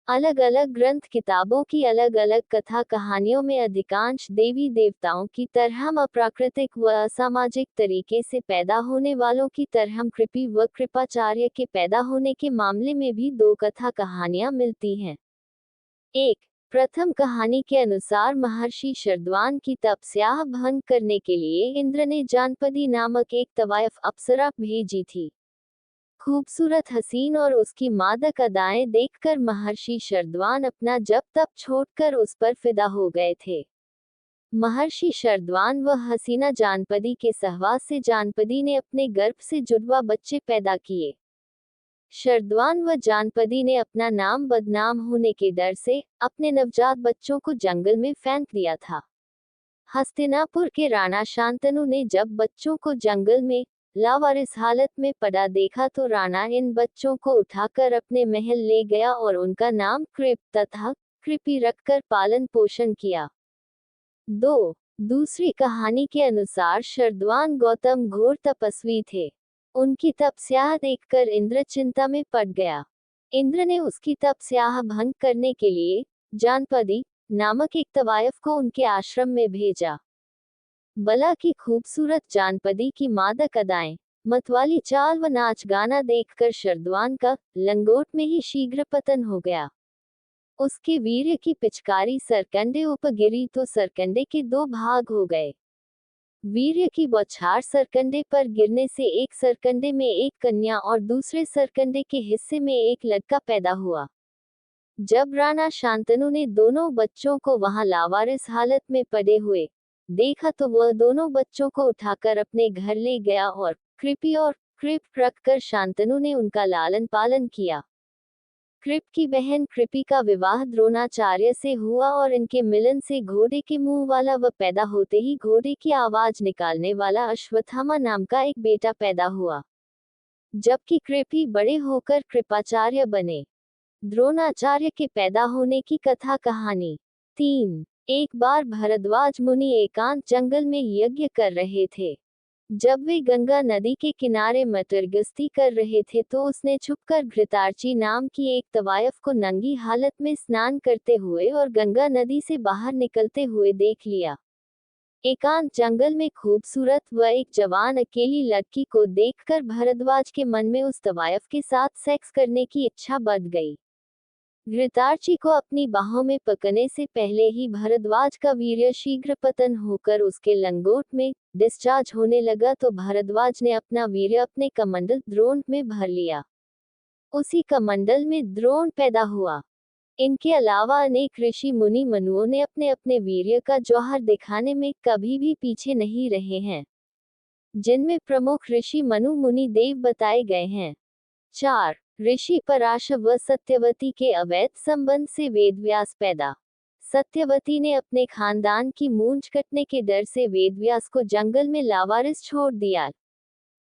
अलग अलग ग्रंथ किताबों की अलग अलग कथा कहानियों में अधिकांश देवी देवताओं की तरह अप्राकृतिक व असामाजिक तरीके से पैदा होने वालों की तरह कृपि व कृपाचार्य के पैदा होने के मामले में भी दो कथा कहानियां मिलती हैं। एक, प्रथम कहानी के अनुसार महर्षि शरद्वान की तपस्या भंग करने के लिए इंद्र ने जानपदी नामक एक तवायफ अप्सरा भेजी थी। खूबसूरत हसीन और उसकी मादक अदाएं देखकर महर्षि शरद्वान अपना जप तप छोड़कर उस पर फिदा हो गए थे। महर्षि शरद्वान व हसीना जानपदी के सहवास से जानपदी ने अपने गर्भ से जुड़वा बच्चे पैदा किए। शरद्वान व जानपदी ने अपना नाम बदनाम होने के डर से अपने नवजात बच्चों को जंगल में फेंक दिया था। हस्तिनापुर के राणा शांतनु ने जब बच्चों को जंगल में लावारिस हालत में पड़ा देखा तो राणा इन बच्चों को उठाकर अपने महल ले गया और उनका नाम कृप तथा कृपि रखकर पालन पोषण किया। 2. दूसरी कहानी के अनुसार शरद्वान गौतम घोर तपस्वी थे। उनकी तपस्या देखकर इंद्र चिंता में पड़ गया। इंद्र ने उसकी तपस्या भंग करने के लिए जानपदी नामक एक तवायफ को उनके आश्रम में भेजा। बला की खूबसूरत जानपदी की मादक अदाएं, मतवाली चाल व नाच गाना देखकर शरद्वान का लंगोट में ही शीघ्र पतन हो गया। उसके वीर्य की पिचकारी सरकंडे ऊपर गिरी तो सरकंडे के दो भाग हो गए। वीर्य की बौछार सरकंडे पर गिरने से एक सरकंडे में एक कन्या और दूसरे सरकंडे के हिस्से में एक लड़का पैदा हुआ। जब राणा शांतनु ने दोनों बच्चों को वहां लावारिस हालत में पड़े हुए देखा तो वह दोनों बच्चों को उठाकर अपने घर ले गया और कृपि और कृप रखकर शांतनु ने उनका लालन पालन किया। कृप की बहन कृपि का विवाह द्रोणाचार्य से हुआ और इनके मिलन से घोड़े के मुंह वाला व पैदा होते ही घोड़े की आवाज निकालने वाला अश्वत्थामा नाम का एक बेटा पैदा हुआ। जबकि कृपि बड़े होकर कृपाचार्य बने। द्रोणाचार्य के पैदा होने की कथा कहानी। 3. एक बार भरद्वाज मुनि एकांत जंगल में यज्ञ कर रहे थे। जब वे गंगा नदी के किनारे मटरगस्ती कर रहे थे तो उसने छुपकर घृतार्ची नाम की एक तवायफ को नंगी हालत में स्नान करते हुए और गंगा नदी से बाहर निकलते हुए देख लिया। एकांत जंगल में खूबसूरत व एक जवान अकेली लड़की को देखकर भरद्वाज के मन में उस तवायफ के साथ सेक्स करने की इच्छा बढ़ गई। घृतार्ची को अपनी बाहों में पकने से पहले ही भरद्वाज का वीर्य शीघ्र पतन होकर उसके लंगोट में डिस्चार्ज होने लगा तो भरद्वाज ने अपना वीर्य अपने कमंडल द्रोण में भर लिया। उसी कमंडल में द्रोण पैदा हुआ। इनके अलावा अनेक ऋषि मुनि मनुओं ने अपने अपने वीर्य का जौहर दिखाने में कभी भी पीछे नहीं रहे हैं, जिनमें प्रमुख ऋषि मनु मुनि देव बताए गए हैं। 4. ऋषि पराशर व सत्यवती के अवैध संबंध से वेदव्यास पैदा। सत्यवती ने अपने खानदान की मूंछ कटने के डर से वेदव्यास को जंगल में लावारिस छोड़ दिया।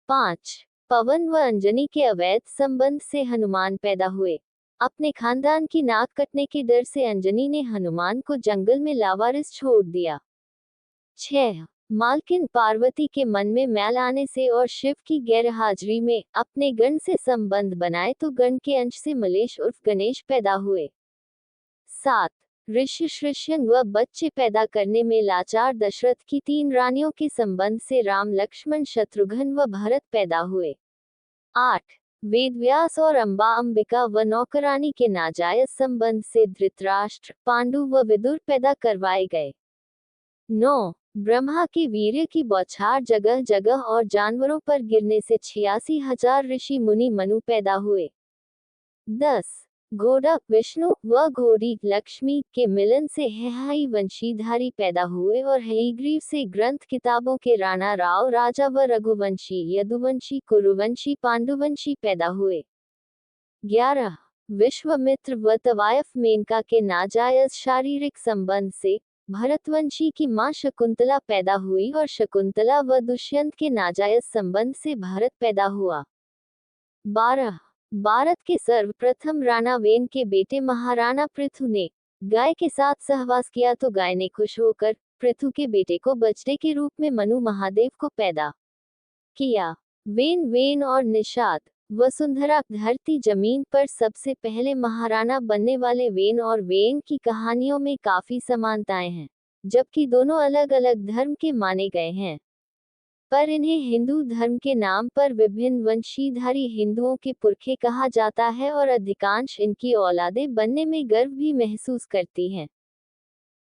5. पवन व अंजनी के अवैध संबंध से हनुमान पैदा हुए। अपने खानदान की नाक कटने के डर से अंजनी ने हनुमान को जंगल में लावारिस छोड़ दिया। 6. मालकिन पार्वती के मन में मैल आने से और शिव की गैरहाजिरी में अपने गण से संबंध बनाए तो गण के अंश से मलेश उर्फ गणेश पैदा हुए। 7. ऋषि शृष्यंग व बच्चे पैदा करने में लाचार दशरथ की 3 रानियों के संबंध से राम लक्ष्मण शत्रुघ्न व भरत पैदा हुए। 8. वेदव्यास और अंबा अंबिका व नौकरानी के नाजायज संबंध से धृतराष्ट्र पांडु व विदुर पैदा करवाए गए। 9. ब्रह्मा के वीर्य की बौछार जगह जगह और जानवरों पर गिरने से 86,000 ऋषि मुनि मनु पैदा हुए। 10. घोड़ा विष्णु व घोड़ी लक्ष्मी के मिलन से हेहाई वंशीधारी पैदा हुए और हयग्रीव से ग्रंथ किताबों के राणा राव राजा व रघुवंशी यदुवंशी कुरुवंशी पांडुवंशी पैदा हुए। 11. विश्वामित्र व तवायफ मेनका के नाजायज शारीरिक संबंध से भरतवंशी की मां शकुंतला पैदा हुई और शकुंतला व दुष्यंत के नाजायज संबंध से भारत पैदा हुआ। 12. भारत के सर्वप्रथम राणा वेन के बेटे महाराणा पृथु ने गाय के साथ सहवास किया तो गाय ने खुश होकर पृथु के बेटे को बछड़े के रूप में मनु महादेव को पैदा किया। वेन वेन और निषाद वसुंधरा धरती जमीन पर सबसे पहले महाराणा बनने वाले वेन और वेन की कहानियों में काफी समानताएं हैं, जबकि दोनों अलग अलग धर्म के माने गए हैं, पर इन्हें हिंदू धर्म के नाम पर विभिन्न वंशीधारी हिंदुओं के पुरखे कहा जाता है और अधिकांश इनकी औलादें बनने में गर्व भी महसूस करती हैं।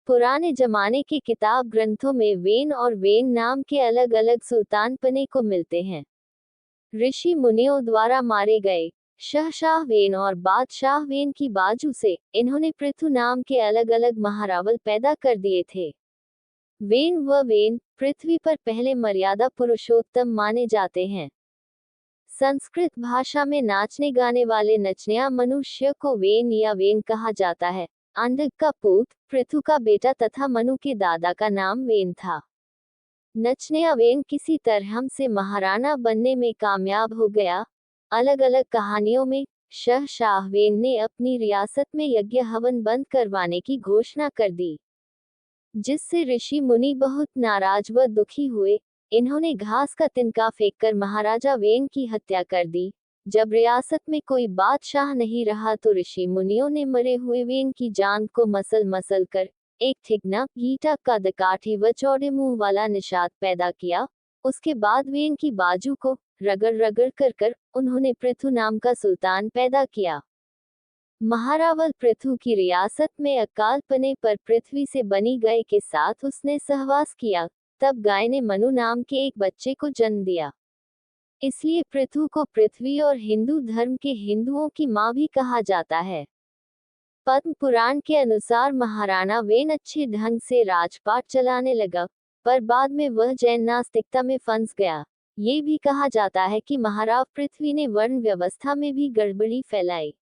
पुराने जमाने के किताब ग्रंथों में वेन और वेन नाम के अलग अलग सुल्तान पने को मिलते हैं। ऋषि मुनियों द्वारा मारे गए शहशाह वेन और बादशाह वेन की बाजू से इन्होंने पृथु नाम के अलग अलग महारावल पैदा कर दिए थे। वेन व वेन पृथ्वी पर पहले मर्यादा पुरुषोत्तम माने जाते हैं। संस्कृत भाषा में नाचने गाने वाले नचनिया मनुष्य को वेन या वेन कहा जाता है। अंधक का पूत, पृथु का बेटा तथा मनु के दादा का नाम वेन था। नचनिया वेन किसी तरह से महाराणा बनने में कामयाब हो गया। अलग अलग कहानियों में शहशाह वेन ने अपनी रियासत में यज्ञ हवन बंद करवाने की घोषणा कर दी, जिससे ऋषि मुनि बहुत नाराज व दुखी हुए। इन्होंने घास का तिनका फेंककर महाराजा वेन की हत्या कर दी। जब रियासत में कोई बादशाह नहीं रहा तो ऋषि मुनियों ने मरे हुए वेन की जान को मसल मसल कर एक थिगना गीटा का दकाठी व चौड़े मुंह वाला निषाद पैदा किया। उसके बाद वेन की बाजू को रगड़ रगड़ कर उन्होंने पृथु नाम का सुल्तान पैदा किया। महारावल पृथु की रियासत में अकाल पने पर पृथ्वी से बनी गाय के साथ उसने सहवास किया। तब गाय ने मनु नाम के एक बच्चे को जन्म दिया। इसलिए पृथु को पृथ्वी और हिंदू धर्म के हिंदुओं की मां भी कहा जाता है। पद्म पुराण के अनुसार महाराणा वेन अच्छे ढंग से राजपाट चलाने लगा, पर बाद में वह जैन नास्तिकता में फंस गया। ये भी कहा जाता है कि महाराव पृथ्वी ने वर्ण व्यवस्था में भी गड़बड़ी फैलाई।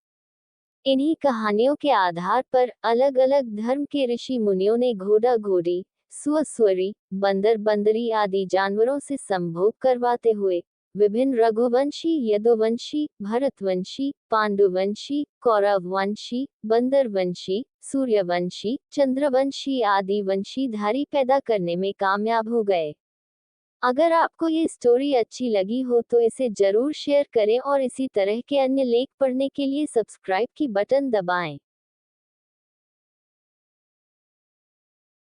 इन्हीं कहानियों के आधार पर अलग अलग धर्म के ऋषि मुनियों ने घोड़ा घोड़ी, सुअर सुअरी, बंदर बंदरी आदि जानवरों से संभोग करवाते हुए विभिन्न रघुवंशी, यदुवंशी, भरतवंशी, पांडुवंशी, कौरववंशी, बंदरवंशी, सूर्यवंशी, चंद्रवंशी आदि वंशीधारी पैदा करने में कामयाब हो गए। अगर आपको ये स्टोरी अच्छी लगी हो तो इसे जरूर शेयर करें और इसी तरह के अन्य लेख पढ़ने के लिए सब्सक्राइब की बटन दबाएं।